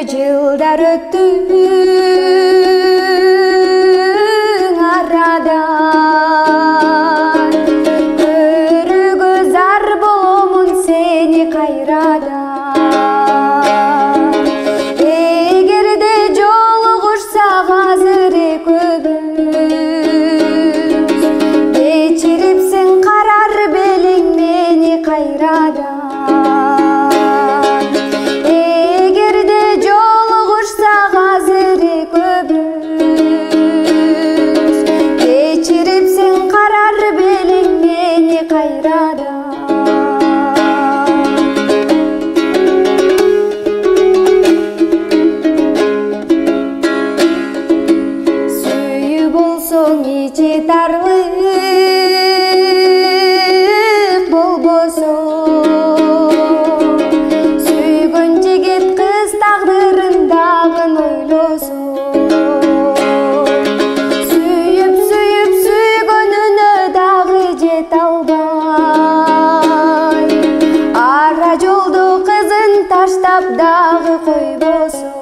жылдар өттү арадан, көрүүгө зар боломун сени кайрадан. Эгерде жолугушсак азыр экөөбүз, кечирипсиң карар белиң мени кайрадан. Ичи тарлык болбосо, сүйгөн жигит кыз тагдырын дагы ойлосо, сүйүп сүйгөнүнө дагы жете албай, ара жолдо кызын таштап дагы койбосо.